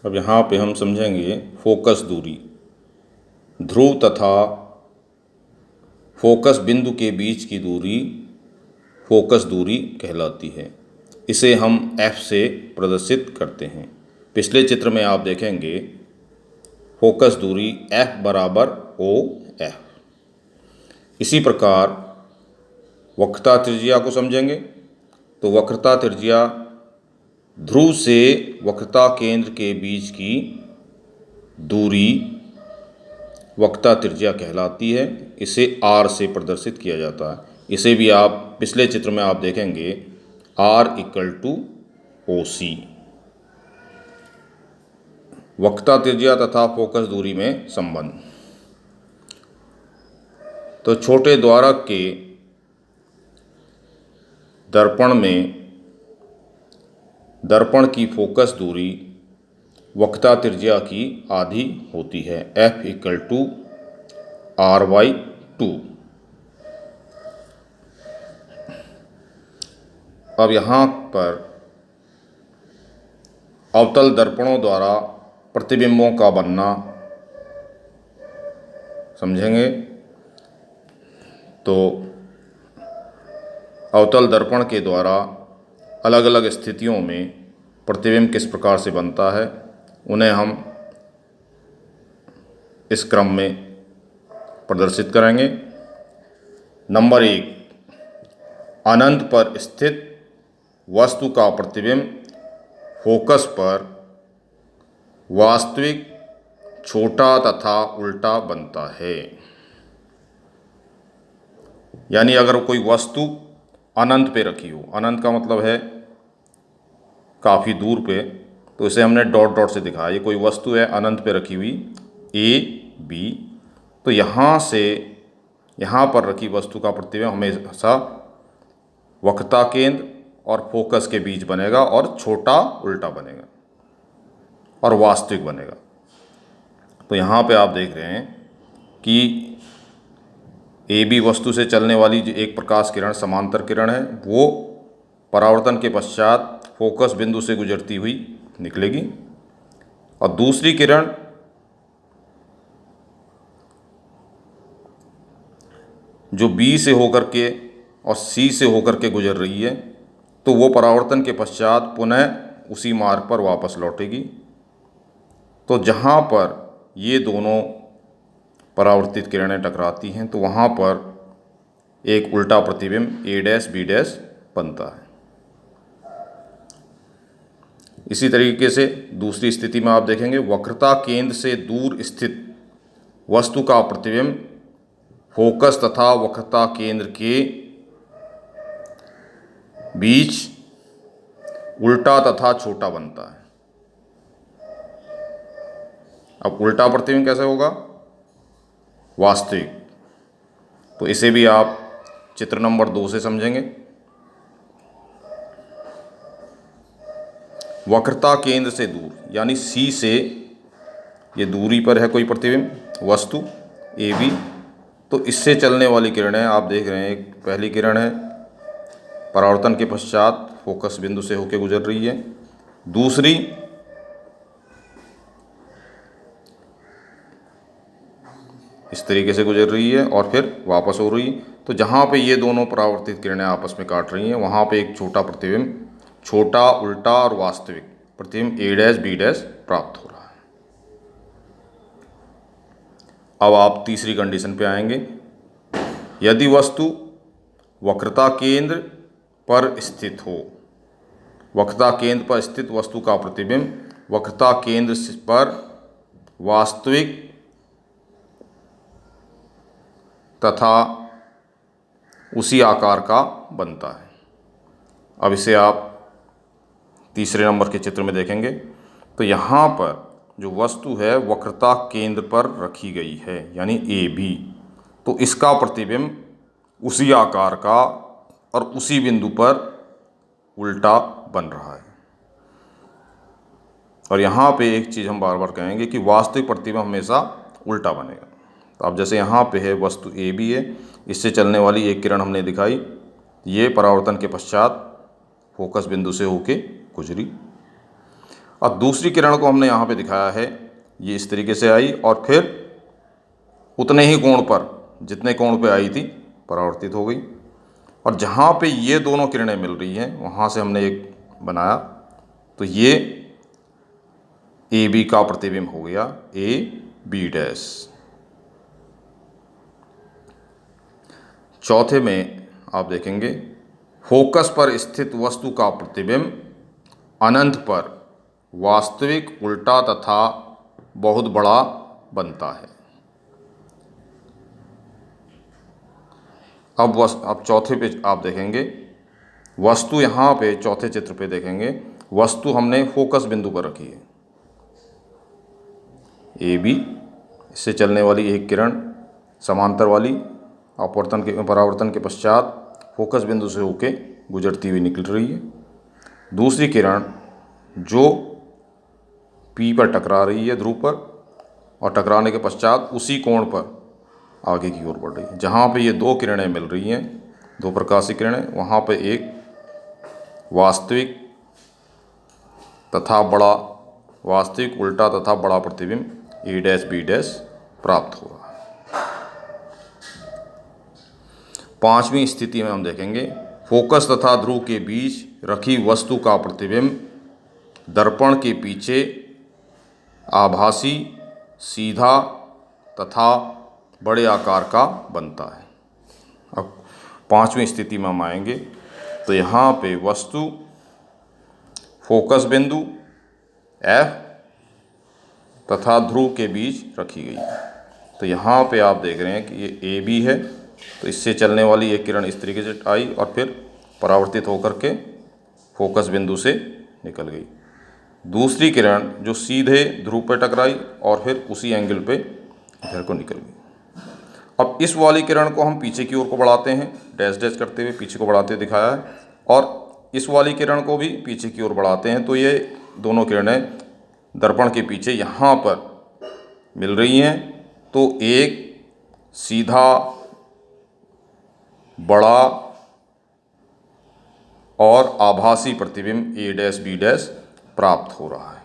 अब यहाँ पे हम समझेंगे फोकस दूरी। ध्रुव तथा फोकस बिंदु के बीच की दूरी फोकस दूरी कहलाती है। इसे हम F से प्रदर्शित करते हैं। पिछले चित्र में आप देखेंगे फोकस दूरी F बराबर OF। इसी प्रकार वक्रता त्रिज्या को समझेंगे तो वक्रता त्रिज्या ध्रुव से वक्रता केंद्र के बीच की दूरी वक्रता त्रिज्या कहलाती है। इसे R से प्रदर्शित किया जाता है। इसे भी आप पिछले चित्र में आप देखेंगे R = OC। वक्रता त्रिज्या तथा फोकस दूरी में संबंध। तो छोटे द्वारक के दर्पण में दर्पण की फोकस दूरी वक्रता त्रिज्या की आधी होती है। F = R/2। अब यहाँ पर अवतल दर्पणों द्वारा प्रतिबिंबों का बनना समझेंगे। तो अवतल दर्पण के द्वारा अलग अलग स्थितियों में प्रतिबिंब किस प्रकार से बनता है उन्हें हम इस क्रम में प्रदर्शित करेंगे। नंबर 1, अनंत पर स्थित वस्तु का प्रतिबिंब फोकस पर वास्तविक छोटा तथा उल्टा बनता है। यानी अगर कोई वस्तु अनंत पे रखी हो, अनंत का मतलब है काफ़ी दूर पे, तो इसे हमने डॉट डॉट से दिखाया। ये कोई वस्तु है अनंत पे रखी हुई A, B, तो यहाँ से यहाँ पर रखी वस्तु का प्रतिबिंब हमेशा वक्रता केंद्र और फोकस के बीच बनेगा और छोटा उल्टा बनेगा और वास्तविक बनेगा। तो यहाँ पे आप देख रहे हैं कि AB वस्तु से चलने वाली जो एक प्रकाश किरण समांतर किरण है वो परावर्तन के पश्चात फोकस बिंदु से गुजरती हुई निकलेगी और दूसरी किरण जो B से होकर के और C से होकर के गुजर रही है तो वो परावर्तन के पश्चात पुनः उसी मार्ग पर वापस लौटेगी। तो जहाँ पर ये दोनों परावर्तित किरणें टकराती हैं तो वहाँ पर एक उल्टा प्रतिबिंब A', B' बनता है। इसी तरीके से दूसरी स्थिति में आप देखेंगे वक्रता केंद्र से दूर स्थित वस्तु का प्रतिबिंब फोकस तथा वक्रता केंद्र के बीच उल्टा तथा छोटा बनता है। अब उल्टा प्रतिबिंब कैसे होगा? वास्तविक। तो इसे भी आप चित्र नंबर 2 से समझेंगे। वक्रता केंद्र से दूर यानी C से ये दूरी पर है कोई प्रतिबिंब वस्तु AB, तो इससे चलने वाली किरणें आप देख रहे हैं। एक पहली किरण है परावर्तन के पश्चात फोकस बिंदु से होकर गुजर रही है, दूसरी इस तरीके से गुजर रही है और फिर वापस हो रही है। तो जहाँ पे ये दोनों परावर्तित किरणें आपस में काट रही हैं वहाँ पे एक छोटा प्रतिबिंब, छोटा उल्टा और वास्तविक प्रतिबिंब A', B' प्राप्त हो रहा है। अब आप तीसरी कंडीशन पे आएंगे। यदि वस्तु वक्रता केंद्र पर स्थित हो, वक्रता केंद्र पर स्थित वस्तु का प्रतिबिंब वक्रता केंद्र पर वास्तविक तथा उसी आकार का बनता है। अब इसे आप तीसरे नंबर के चित्र में देखेंगे तो यहाँ पर जो वस्तु है वक्रता केंद्र पर रखी गई है यानी AB, तो इसका प्रतिबिंब उसी आकार का और उसी बिंदु पर उल्टा बन रहा है। और यहाँ पे एक चीज़ हम बार बार कहेंगे कि वास्तविक प्रतिबिंब हमेशा उल्टा बनेगा। तो अब जैसे यहाँ पे है वस्तु AB है, इससे चलने वाली एक किरण हमने दिखाई, ये परावर्तन के पश्चात फोकस बिंदु से होके गुजरी। और दूसरी किरण को हमने यहाँ पे दिखाया है, ये इस तरीके से आई और फिर उतने ही कोण पर, जितने कोण पे आई थी, परावर्तित हो गई। और जहाँ पे ये दोनों किरणें मिल रही हैं वहाँ से हमने एक बनाया, तो ये ए बी का प्रतिबिंब हो गया, ए बी डैश। चौथे में आप देखेंगे, फोकस पर स्थित वस्तु का प्रतिबिंब अनंत पर वास्तविक, उल्टा तथा बहुत बड़ा बनता है। अब चौथे पे आप देखेंगे, वस्तु यहाँ पे चौथे चित्र पे देखेंगे, वस्तु हमने फोकस बिंदु पर रखी है, ए बी, इससे चलने वाली एक किरण समांतर वाली परावर्तन के पश्चात फोकस बिंदु से होके गुजरती हुई निकल रही है। दूसरी किरण जो पी पर टकरा रही है, ध्रुव पर, और टकराने के पश्चात उसी कोण पर आगे की ओर बढ़ रही है। जहाँ पे ये दो किरणें मिल रही हैं, दो प्रकाशीय किरणें, वहाँ पे एक वास्तविक उल्टा तथा बड़ा प्रतिबिंब ए डैश बी डैश प्राप्त हो रहा है। पांचवी स्थिति में हम देखेंगे, फोकस तथा ध्रुव के बीच रखी वस्तु का प्रतिबिंब दर्पण के पीछे आभासी, सीधा तथा बड़े आकार का बनता है। अब पांचवी स्थिति में हम आएंगे, तो यहाँ पे वस्तु फोकस बिंदु F तथा ध्रुव के बीच रखी गई है। तो यहाँ पे आप देख रहे हैं कि ये ए बी है, तो इससे चलने वाली एक किरण इस तरीके से आई और फिर परावर्तित होकर के फोकस बिंदु से निकल गई। दूसरी किरण जो सीधे ध्रुव पे टकराई और फिर उसी एंगल पे इधर को निकल गई। अब इस वाली किरण को हम पीछे की ओर को बढ़ाते हैं, डैश डैश करते हुए पीछे को बढ़ाते दिखाया है, और इस वाली किरण को भी पीछे की ओर बढ़ाते हैं, तो ये दोनों किरणें दर्पण के पीछे यहाँ पर मिल रही हैं। तो एक सीधा, बड़ा और आभासी प्रतिबिंब ए डैश बी डैश प्राप्त हो रहा है।